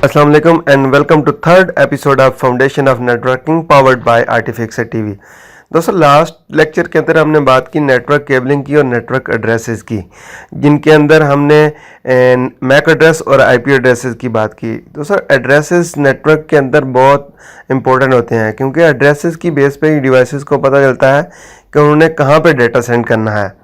अस्सलाम वालेकुम and welcome to third episode of foundation of networking powered by Artifixer TV. दोस्तों, last lecture के अंदर हमने बात की नेटवर्क केबलिंग की और नेटवर्क एड्रेसेस की, जिनके अंदर हमने मैक एड्रेस और आईपी एड्रेसेस की बात की। दोस्तों, एड्रेसेस नेटवर्क के अंदर बहुत इंपॉर्टेंट होते हैं, क्योंकि एड्रेसेस की बेस पे ही डिवाइसेस को पता चलता है कि उन्होंने कहाँ पे डेटा सेंड करना है।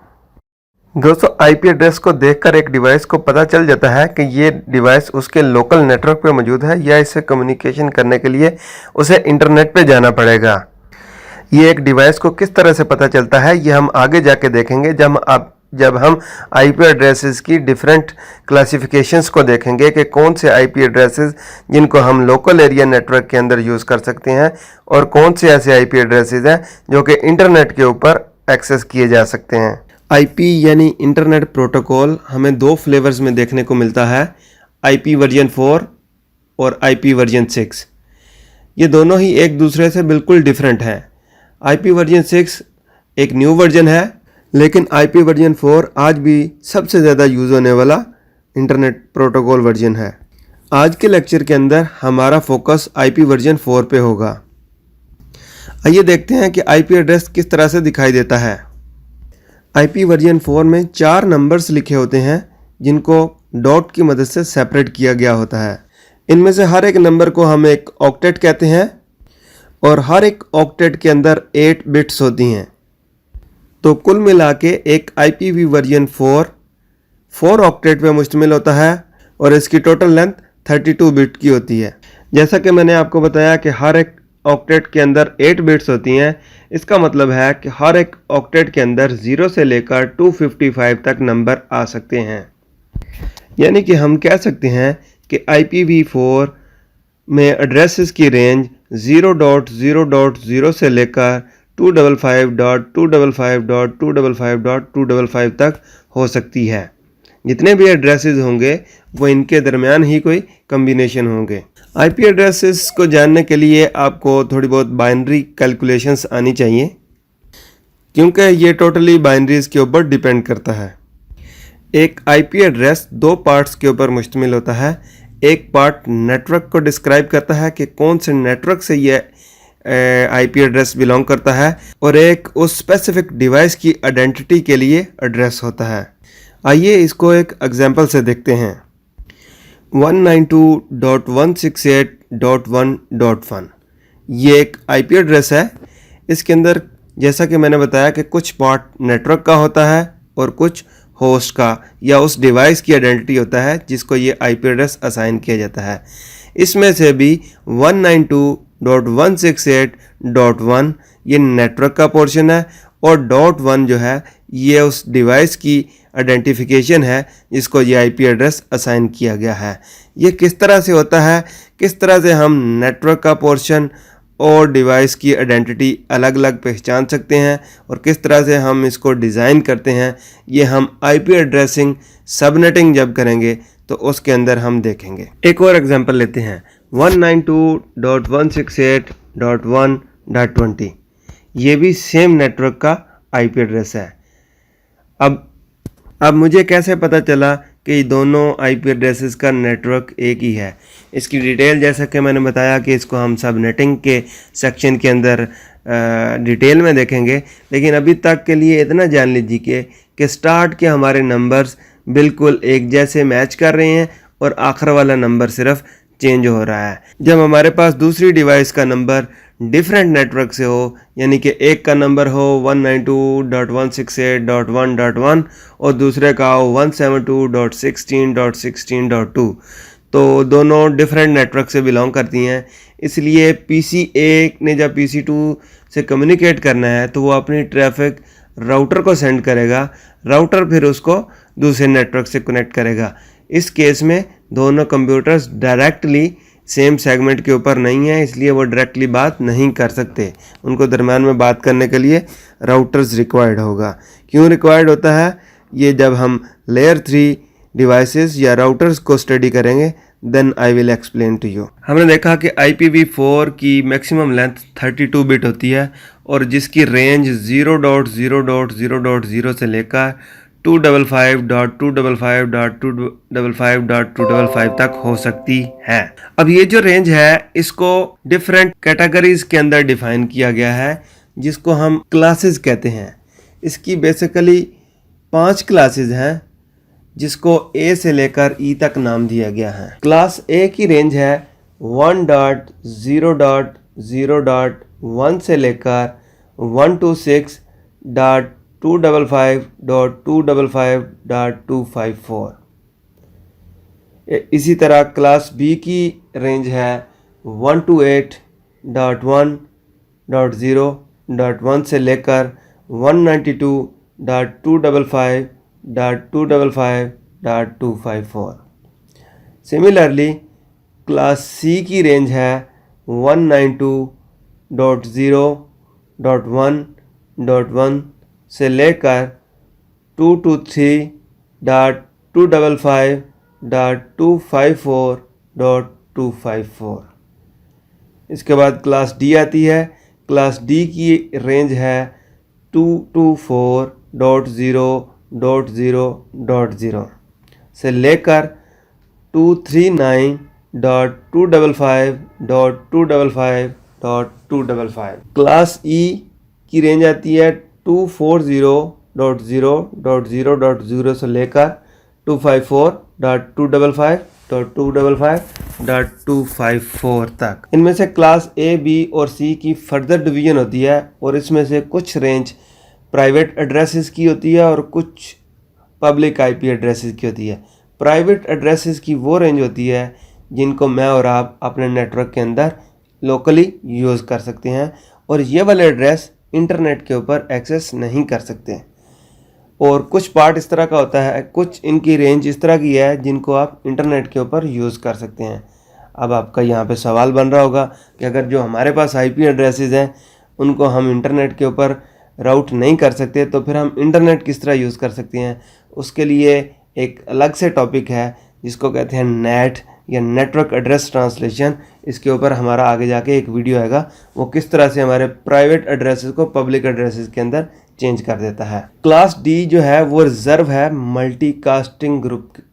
दोस्तों, आईपी एड्रेस को देखकर एक डिवाइस को पता चल जाता है कि ये डिवाइस उसके लोकल नेटवर्क पे मौजूद है या इससे कम्युनिकेशन करने के लिए उसे इंटरनेट पे जाना पड़ेगा। ये एक डिवाइस को किस तरह से पता चलता है, ये हम आगे जाके देखेंगे जब हम आईपी एड्रेसेस की डिफरेंट क्लासिफिकेशंस को देखेंगे कि कौन से आईपी एड्रेसेस जिनको हम लोकल एरिया नेटवर्क के अंदर यूज़ कर सकते हैं और कौन से ऐसे आईपी एड्रेसेस हैं जो कि इंटरनेट के ऊपर एक्सेस किए जा सकते हैं। आईपी यानी इंटरनेट प्रोटोकॉल हमें दो फ्लेवर्स में देखने को मिलता है, आईपी वर्जन 4 और आईपी वर्जन 6। ये दोनों ही एक दूसरे से बिल्कुल डिफरेंट हैं। आईपी वर्जन 6 एक न्यू वर्जन है, लेकिन आईपी वर्जन 4 आज भी सबसे ज़्यादा यूज़ होने वाला इंटरनेट प्रोटोकॉल वर्जन है। आज के लेक्चर के अंदर हमारा फोकस आईपी वर्जन 4 पे होगा। आइए देखते हैं कि आईपी एड्रेस किस तरह से दिखाई देता है। आईपी वर्जन 4 में 4 नंबर्स लिखे होते हैं, जिनको डॉट की मदद से सेपरेट किया गया होता है। इनमें से हर एक नंबर को हम एक ऑक्टेट कहते हैं और हर एक ऑक्टेट के अंदर 8 बिट्स होती हैं। तो कुल मिला के एक आईपीवी वर्जन 4 ऑक्टेट पे मुश्तमिल होता है और इसकी टोटल लेंथ 32 बिट की होती है। जैसा कि मैंने आपको बताया कि हर एक ऑक्टेट के अंदर 8 बिट्स होती हैं, इसका मतलब है कि हर एक ऑक्टेट के अंदर 0 से लेकर 255 तक नंबर आ सकते हैं। यानी कि हम कह सकते हैं कि IPv4 में एड्रेसेस की रेंज 0.0.0 से लेकर 255.255.255.255 तक हो सकती है। जितने भी एड्रेसेस होंगे वो इनके दरमियान ही कोई कम्बिनेशन होंगे। आईपी एड्रेसेस को जानने के लिए आपको थोड़ी बहुत बाइनरी कैलकुलेशंस आनी चाहिए, क्योंकि ये टोटली बाइनरीज के ऊपर डिपेंड करता है। एक आईपी एड्रेस 2 पार्ट्स के ऊपर मुश्तमिल होता है। एक पार्ट नेटवर्क को डिस्क्राइब करता है कि कौन से नेटवर्क से ये आईपी एड्रेस बिलोंग करता है, और एक उस स्पेसिफिक डिवाइस की आइडेंटिटी के लिए एड्रेस होता है। आइए इसको एक एग्जांपल से देखते हैं। 192.168.1.1 ये एक आईपी एड्रेस है। इसके अंदर जैसा कि मैंने बताया कि कुछ पार्ट नेटवर्क का होता है और कुछ होस्ट का या उस डिवाइस की आइडेंटिटी होता है जिसको ये आईपी एड्रेस असाइन किया जाता है। इसमें से भी 192.168.1 ये नेटवर्क का पोर्शन है और .1 जो है ये उस डिवाइस की आइडेंटिफिकेशन है जिसको ये आईपी एड्रेस असाइन किया गया है। ये किस तरह से होता है, किस तरह से हम नेटवर्क का पोर्शन और डिवाइस की आइडेंटिटी अलग अलग पहचान सकते हैं और किस तरह से हम इसको डिज़ाइन करते हैं, ये हम आईपी एड्रेसिंग सबनेटिंग जब करेंगे तो उसके अंदर हम देखेंगे। एक और एग्जांपल लेते हैं, 192.168.1.20 ये भी सेम नेटवर्क का आईपी एड्रेस है। अब मुझे कैसे पता चला कि दोनों आईपी एड्रेसेस का नेटवर्क एक ही है? इसकी डिटेल जैसा कि मैंने बताया कि इसको हम सबनेटिंग के सेक्शन के अंदर डिटेल में देखेंगे, लेकिन अभी तक के लिए इतना जान लीजिए कि स्टार्ट के हमारे नंबर्स बिल्कुल एक जैसे मैच कर रहे हैं और आखिर वाला नंबर सिर्फ चेंज हो रहा है। जब हमारे पास दूसरी डिवाइस का नंबर डिफरेंट नेटवर्क से हो, यानी कि एक का नंबर हो 192.168.1.1 और दूसरे का हो 172.16.16.2, तो दोनों डिफरेंट नेटवर्क से बिलोंग करती हैं। इसलिए PC1 ने जब PC2 से कम्युनिकेट करना है तो वो अपनी ट्रैफिक राउटर को सेंड करेगा, राउटर फिर उसको दूसरे नेटवर्क से कनेक्ट करेगा। इस केस में दोनों कंप्यूटर्स डायरेक्टली सेम सेगमेंट के ऊपर नहीं है, इसलिए वो डायरेक्टली बात नहीं कर सकते। उनको दरम्यान में बात करने के लिए राउटर्स रिक्वायर्ड होगा। क्यों रिक्वायर्ड होता है? ये जब हम लेयर 3 डिवाइसेस या राउटर्स को स्टडी करेंगे then I will explain to you. हमने देखा कि IPv4 की मैक्सिमम लेंथ 32 बिट होती है और जिसकी रेंज 0.0.0.0 से लेकर 255.255.255.255 तक हो सकती है। अब ये जो रेंज है इसको डिफरेंट कैटेगरीज के अंदर डिफाइन किया गया है, जिसको हम क्लासेस कहते हैं। इसकी बेसिकली 5 क्लासेस हैं, जिसको ए से लेकर ई तक नाम दिया गया है। क्लास ए की रेंज है 1.0.0.1 से लेकर 126.255.255.254। इसी तरह क्लास बी की रेंज है 128.1.0.1 से लेकर 192.255.255.254। सिमिलरली क्लास सी की रेंज है 192.0.1.1 से लेकर 223.255.254.254। इसके बाद क्लास डी आती है। क्लास डी की रेंज है 224.0.0.0 से लेकर 239.255.255.255। क्लास ई की रेंज आती है 240.0.0.0 से लेकर 254.255.255.254 तक। इनमें से क्लास ए, बी और सी की फर्दर डिवीजन होती है और इसमें से कुछ रेंज प्राइवेट एड्रेसेस की होती है और कुछ पब्लिक आईपी एड्रेसेस की होती है। प्राइवेट एड्रेसेस की वो रेंज होती है जिनको मैं और आप अपने नेटवर्क के अंदर लोकली यूज़ कर सकते हैं, और ये वाले एड्रेस इंटरनेट के ऊपर एक्सेस नहीं कर सकते। और कुछ पार्ट इस तरह का होता है, कुछ इनकी रेंज इस तरह की है जिनको आप इंटरनेट के ऊपर यूज़ कर सकते हैं। अब आपका यहाँ पे सवाल बन रहा होगा कि अगर जो हमारे पास आईपी एड्रेसेस हैं उनको हम इंटरनेट के ऊपर राउट नहीं कर सकते, तो फिर हम इंटरनेट किस तरह यूज़ कर सकते हैं। उसके लिए एक अलग से टॉपिक है जिसको कहते हैं नेट या नेटवर्क एड्रेस ट्रांसलेशन। इसके ऊपर हमारा आगे जाके एक वीडियो आएगा, वो किस तरह से हमारे प्राइवेट एड्रेसेस को पब्लिक एड्रेसेस के अंदर चेंज कर देता है। क्लास डी जो है वो रिजर्व है मल्टीकास्टिंग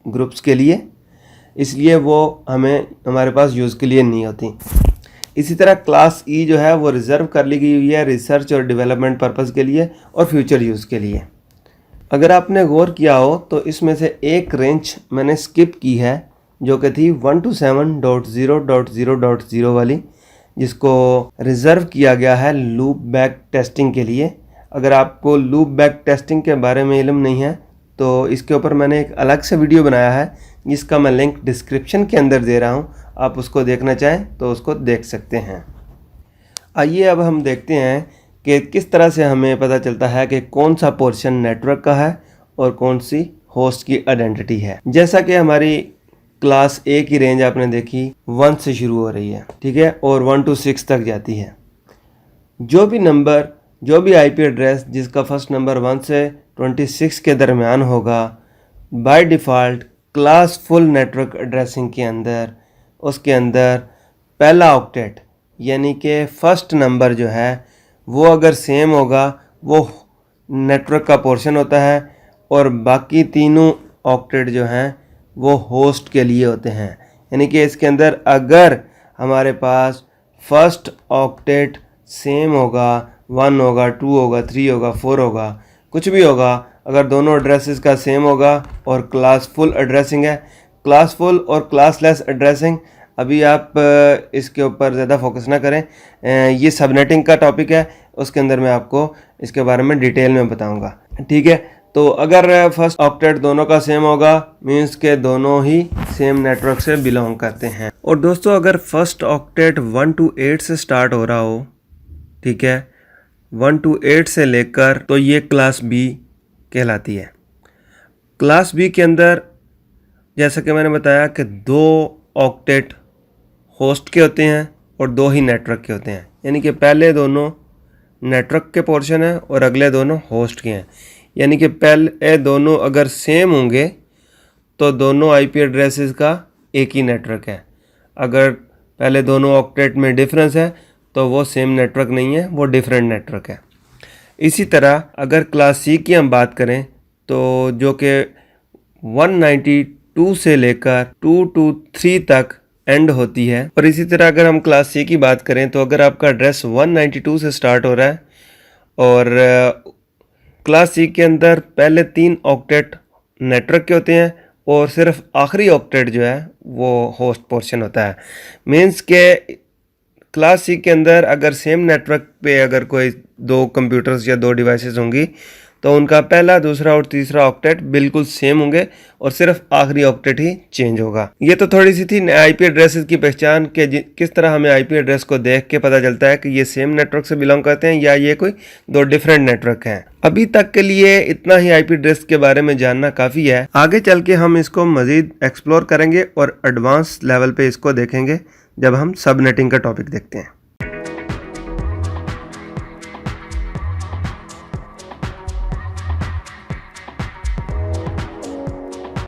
ग्रुप्स के लिए, इसलिए वो हमारे पास यूज़ के लिए नहीं होती। इसी तरह क्लास ई जो है वो रिज़र्व कर ली गई हुई है रिसर्च और डेवलपमेंट पर्पज़ के लिए और फ्यूचर यूज़ के लिए। अगर आपने गौर किया हो तो इसमें से एक रेंज मैंने स्किप की है जो कि थी 127.0.0.0 वाली, जिसको रिज़र्व किया गया है लूप बैक टेस्टिंग के लिए। अगर आपको लूप बैक टेस्टिंग के बारे में इल्म नहीं है तो इसके ऊपर मैंने एक अलग से वीडियो बनाया है जिसका मैं लिंक डिस्क्रिप्शन के अंदर दे रहा हूं, आप उसको देखना चाहें तो उसको देख सकते हैं। आइए अब हम देखते हैं कि किस तरह से हमें पता चलता है कि कौन सा पोर्शन नेटवर्क का है और कौन सी होस्ट की आइडेंटिटी है। जैसा कि हमारी क्लास ए की रेंज आपने देखी 1 से शुरू हो रही है, ठीक है, और 1 to 6 तक जाती है। जो भी आईपी एड्रेस जिसका फर्स्ट नंबर 1 से 26 के दरमियान होगा, by default class full network addressing के अंदर उसके अंदर पहला ऑक्टेट यानी कि फर्स्ट नंबर जो है वो अगर सेम होगा वो नेटवर्क का पोर्शन होता है, और बाकी तीनों ऑक्टेट जो हैं वो होस्ट के लिए होते हैं। यानी कि इसके अंदर अगर हमारे पास फर्स्ट ऑक्टेट सेम होगा, 1 होगा, 2 होगा, 3 होगा, 4 होगा, कुछ भी होगा, अगर दोनों एड्रेसेस का सेम होगा और क्लास फुल एड्रेसिंग है, क्लास फुल और क्लासलेस एड्रेसिंग, अभी आप इसके ऊपर ज़्यादा फोकस ना करें, ये सबनेटिंग का टॉपिक है, उसके अंदर मैं आपको इसके बारे में डिटेल में बताऊंगा, ठीक है। तो अगर फर्स्ट ऑक्टेट दोनों का सेम होगा मीन्स के दोनों ही सेम नेटवर्क से बिलोंग करते हैं। और दोस्तों अगर फर्स्ट ऑक्टेट 1 to 8 से स्टार्ट हो रहा हो, ठीक है, 1 to 8 से लेकर, तो ये क्लास बी कहलाती है। क्लास बी के अंदर जैसा कि मैंने बताया कि 2 ऑक्टेट होस्ट के होते हैं और 2 ही नेटवर्क के होते हैं। यानी कि पहले दोनों नेटवर्क के पोर्शन हैं और अगले दोनों होस्ट के हैं। यानी कि पहले दोनों अगर सेम होंगे तो दोनों आईपी एड्रेसेस का एक ही नेटवर्क है। अगर पहले दोनों ऑक्टेट में डिफरेंस है तो वो सेम नेटवर्क नहीं है, वो डिफरेंट नेटवर्क है। इसी तरह अगर क्लास सी की हम बात करें तो जो कि 192 से लेकर 223 तक एंड होती है। और इसी तरह अगर हम क्लास सी की बात करें तो अगर आपका एड्रेस 192 से स्टार्ट हो रहा है और क्लास सी के अंदर पहले 3 ऑक्टेट नेटवर्क के होते हैं और सिर्फ आखिरी ऑक्टेट जो है वो होस्ट पोर्शन होता है। मीन्स के क्लास सी के अंदर अगर सेम नेटवर्क पे अगर कोई 2 कंप्यूटर्स या 2 डिवाइसेस होंगी तो उनका पहला, दूसरा और तीसरा ऑक्टेट बिल्कुल सेम होंगे और सिर्फ आखिरी ऑक्टेट ही चेंज होगा। ये तो थोड़ी सी थी आईपी एड्रेसेस की पहचान के किस तरह हमें आईपी एड्रेस को देख के पता चलता है कि ये सेम नेटवर्क से बिलोंग करते हैं या ये कोई 2 डिफरेंट नेटवर्क हैं। अभी तक के लिए इतना ही आईपी एड्रेस के बारे में जानना काफ़ी है। आगे चल के हम इसको मज़ीद एक्सप्लोर करेंगे और एडवांस लेवल पे इसको देखेंगे जब हम सबनेटिंग का टॉपिक देखते हैं।